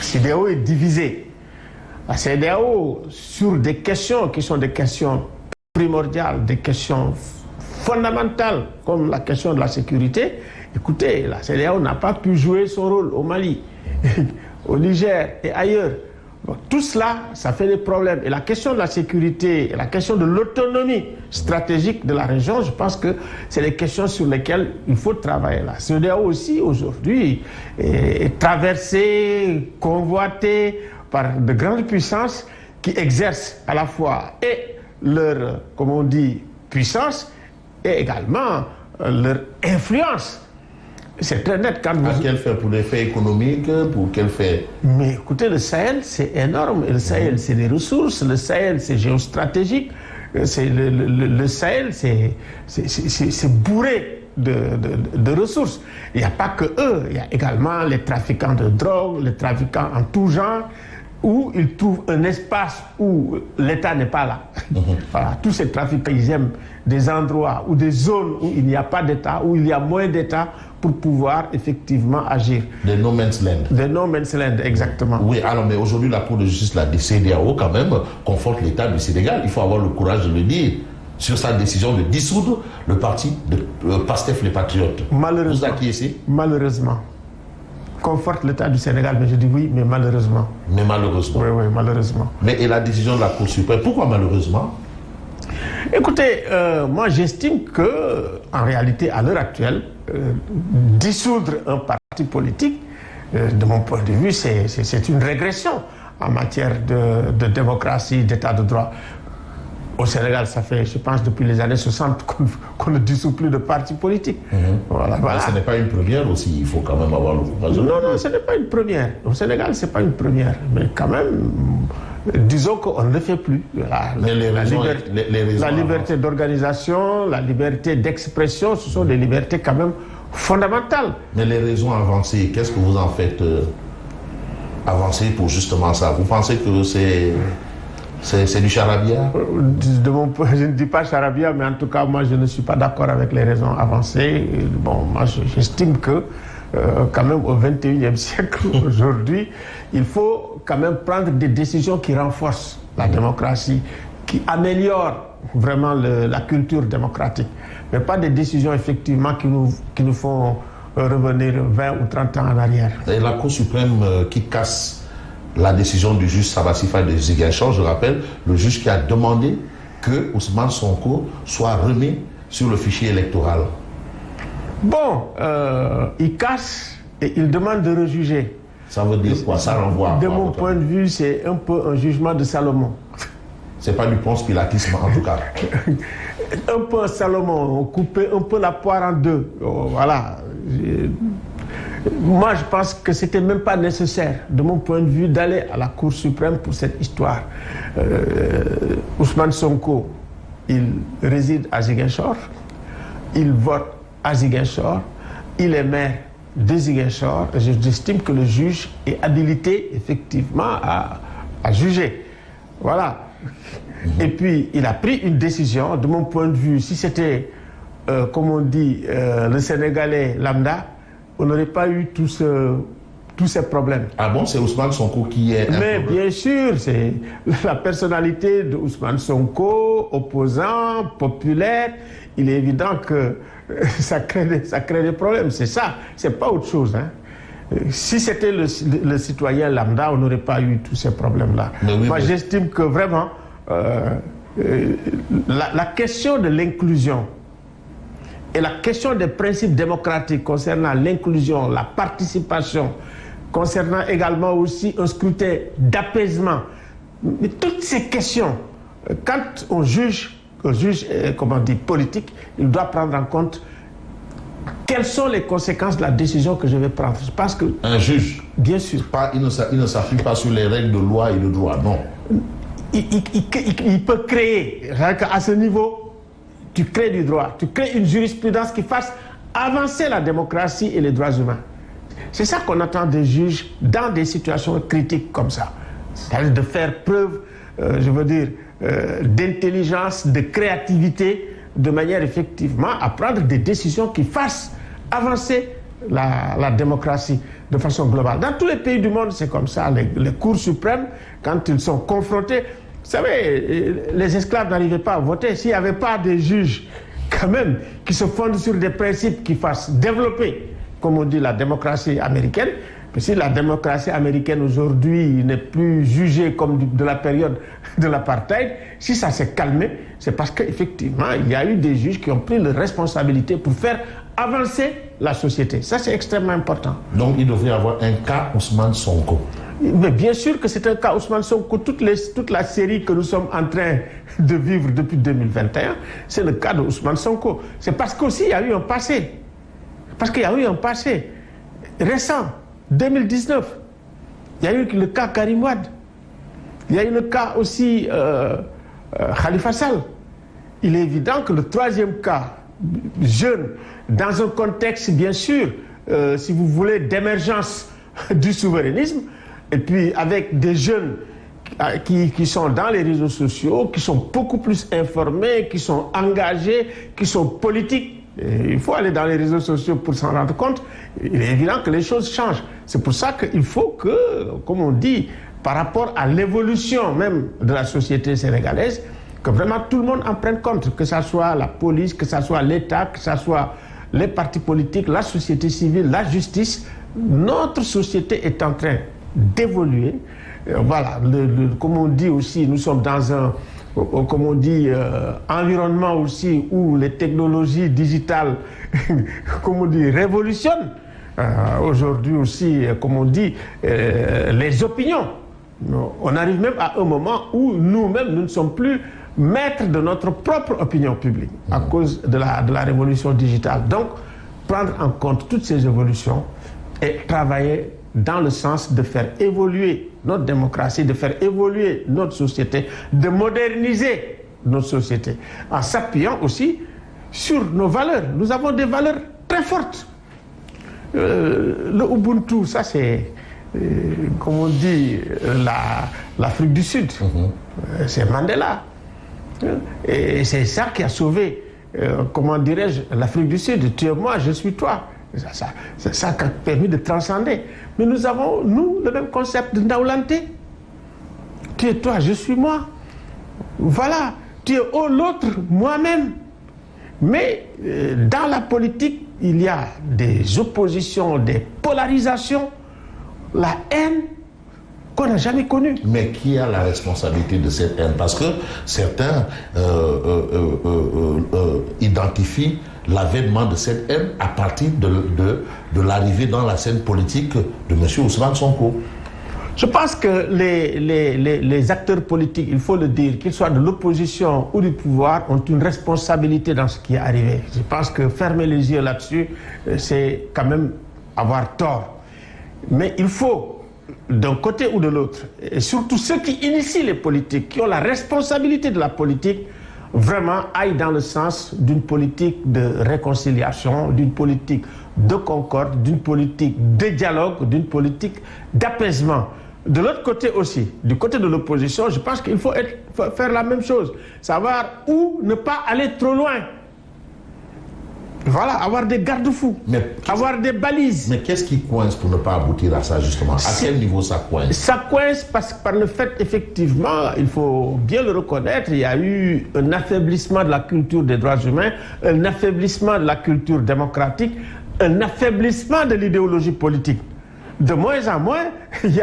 CEDEAO est divisée. La CEDEAO, sur des questions qui sont des questions primordiales, des questions fondamentales, comme la question de la sécurité, écoutez, la CEDEAO n'a pas pu jouer son rôle au Mali, au Niger et ailleurs. Bon, tout cela, ça fait des problèmes. Et la question de la sécurité, et la question de l'autonomie stratégique de la région, je pense que c'est les questions sur lesquelles il faut travailler. La CEDEAO aussi, aujourd'hui, est traversée, convoitée par de grandes puissances qui exercent à la fois et leur, comme on dit, puissance et également leur influence. C'est très net quand vous... À quel fait? Pour les faits économiques? Pour quel fait? Mais écoutez, le Sahel, c'est énorme. Et le Sahel, c'est des ressources. Le Sahel, c'est géostratégique. Le Sahel, c'est bourré de ressources. Il n'y a pas que eux. Il y a également les trafiquants de drogue, les trafiquants en tout genre, où ils trouvent un espace où l'État n'est pas là. Voilà, tous ces trafiquants, ils aiment des endroits ou des zones où il n'y a pas d'État, où il y a moins d'État pour pouvoir effectivement agir. Des no man's land. Des no man's land, exactement. Oui, alors mais aujourd'hui la Cour de justice, la CEDEAO quand même, conforte l'État du Sénégal. Il faut avoir le courage de le dire sur sa décision de dissoudre le parti de PASTEF les Patriotes. Malheureusement. Vous acquiescez? Malheureusement. Conforte l'État du Sénégal, mais je dis oui, mais malheureusement. Mais malheureusement. Oui, oui, malheureusement. Mais et la décision de la Cour suprême, pourquoi malheureusement? Écoutez, moi j'estime que, en réalité, à l'heure actuelle, dissoudre un parti politique, de mon point de vue, c'est une régression en matière de démocratie, d'état de droit. Au Sénégal, ça fait, je pense, depuis les années 60 qu'on ne dissout plus de partis politiques. Voilà. Ce n'est pas une première aussi, il faut quand même avoir le courage. Non, non, ce n'est pas une première. Au Sénégal, ce n'est pas une première. Mais quand même, disons qu'on ne le fait plus. La liberté d'organisation, la liberté d'expression, ce sont des libertés quand même fondamentales. Mais les raisons avancées, qu'est-ce que vous en faites avancer pour justement ça? Vous pensez que c'est du charabia? De mon point, je ne dis pas charabia, mais en tout cas, moi, je ne suis pas d'accord avec les raisons avancées. Bon, moi, j'estime que, quand même, au XXIe siècle, aujourd'hui, il faut quand même prendre des décisions qui renforcent la démocratie, qui améliorent vraiment la culture démocratique, mais pas des décisions, effectivement, qui nous font revenir 20 ou 30 ans en arrière. Et la Cour suprême qui casse la décision du juge Sabassi Faye de Ziguinchor, je rappelle, le juge qui a demandé que Ousmane Sonko soit remis sur le fichier électoral. Bon, il casse et il demande de rejuger. Ça veut dire quoi? Ça renvoie. De mon point de vue, c'est un peu un jugement de Salomon. C'est pas du Ponce Pilatisme en tout cas. Un peu Salomon, on coupait un peu la poire en deux. Voilà. Moi, je pense que c'était même pas nécessaire, de mon point de vue, d'aller à la Cour suprême pour cette histoire. Ousmane Sonko, il réside à Ziguinchor, il vote à Ziguinchor, il est maire de Ziguinchor. J'estime que le juge est habilité, effectivement, à juger. Voilà. Et puis, il a pris une décision, de mon point de vue, si c'était, comme on dit, le Sénégalais lambda, on n'aurait pas eu tous ces problèmes. Ah bon, c'est Ousmane Sonko qui est... Mais bien sûr, c'est la personnalité de Ousmane Sonko, opposant, populaire. Il est évident que ça crée des problèmes. C'est ça, c'est pas autre chose. Hein. Si c'était le citoyen lambda, on n'aurait pas eu tous ces problèmes-là. Oui, moi, j'estime que vraiment, la question de l'inclusion et la question des principes démocratiques concernant l'inclusion, la participation, concernant également aussi un scrutin d'apaisement, mais toutes ces questions, quand on juge, comment on dit, politique, il doit prendre en compte quelles sont les conséquences de la décision que je vais prendre. Parce que un juge, bien sûr, il ne s'appuie pas sur les règles de loi et de droit, non. Il peut créer, à ce niveau, tu crées du droit, tu crées une jurisprudence qui fasse avancer la démocratie et les droits humains. C'est ça qu'on attend des juges dans des situations critiques comme ça. C'est-à-dire de faire preuve, je veux dire, d'intelligence, de créativité, de manière effectivement à prendre des décisions qui fassent avancer la démocratie de façon globale. Dans tous les pays du monde, c'est comme ça. Les cours suprêmes, quand ils sont confrontés, vous savez, les esclaves n'arrivaient pas à voter. S'il n'y avait pas des juges, quand même, qui se fondent sur des principes qui fassent développer, comme on dit, la démocratie américaine, que si la démocratie américaine aujourd'hui n'est plus jugée comme de la période de l'apartheid, si ça s'est calmé, c'est parce qu'effectivement, il y a eu des juges qui ont pris leurs responsabilités pour faire avancer la société. Ça, c'est extrêmement important. Donc, il devrait y avoir un cas Ousmane Sonko. Mais bien sûr que c'est un cas Ousmane Sonko. Toute la série que nous sommes en train de vivre depuis 2021, c'est le cas de Ousmane Sonko. C'est parce qu'aussi, il y a eu un passé. Parce qu'il y a eu un passé récent. 2019, il y a eu le cas Karim Wade. Il y a eu le cas aussi Khalifa Sall. Il est évident que le troisième cas, jeune, dans un contexte, bien sûr, si vous voulez, d'émergence du souverainisme, et puis avec des jeunes qui sont dans les réseaux sociaux, qui sont beaucoup plus informés, qui sont engagés, qui sont politiques. Et il faut aller dans les réseaux sociaux pour s'en rendre compte. Il est évident que les choses changent. C'est pour ça qu'il faut que, comme on dit, par rapport à l'évolution même de la société sénégalaise, que vraiment tout le monde en prenne compte, que ce soit la police, que ce soit l'État, que ce soit les partis politiques, la société civile, la justice. Notre société est en train d'évoluer. Voilà, comme on dit aussi, nous sommes dans un comme on dit, environnement aussi où les technologies digitales, comme on dit, révolutionnent. Aujourd'hui aussi, comme on dit, les opinions. On arrive même à un moment où nous-mêmes, nous ne sommes plus maîtres de notre propre opinion publique à cause de la révolution digitale. Donc, prendre en compte toutes ces évolutions et travailler dans le sens de faire évoluer notre démocratie, de faire évoluer notre société, de moderniser notre société, en s'appuyant aussi sur nos valeurs. Nous avons des valeurs très fortes. Le Ubuntu, ça c'est, comme on dit, l'Afrique du Sud. C'est Mandela. Et c'est ça qui a sauvé, comment dirais-je, l'Afrique du Sud. Tu es moi, je suis toi. Ça a permis de transcender. Mais nous avons, nous, le même concept de Ndaoulante. Tu es toi, je suis moi. Voilà, tu es l'autre, moi-même. Mais dans la politique, il y a des oppositions, des polarisations, la haine qu'on n'a jamais connue. Mais qui a la responsabilité de cette haine? Parce que certains identifient l'avènement de cette haine à partir de l'arrivée dans la scène politique de M. Ousmane Sonko. Je pense que les acteurs politiques, il faut le dire, qu'ils soient de l'opposition ou du pouvoir, ont une responsabilité dans ce qui est arrivé. Je pense que fermer les yeux là-dessus, c'est quand même avoir tort. Mais il faut, d'un côté ou de l'autre, et surtout ceux qui initient les politiques, qui ont la responsabilité de la politique, vraiment aillent dans le sens d'une politique de réconciliation, d'une politique de concorde, d'une politique de dialogue, d'une politique d'apaisement. De l'autre côté aussi, du côté de l'opposition, je pense qu'il faut faire la même chose. Savoir où ne pas aller trop loin. Voilà, avoir des garde-fous, avoir des balises. Mais qu'est-ce qui coince pour ne pas aboutir à ça, justement? À quel niveau ça coince? Ça coince parce que par le fait, effectivement, il faut bien le reconnaître, il y a eu un affaiblissement de la culture des droits humains, un affaiblissement de la culture démocratique, un affaiblissement de l'idéologie politique. De moins en moins, il y a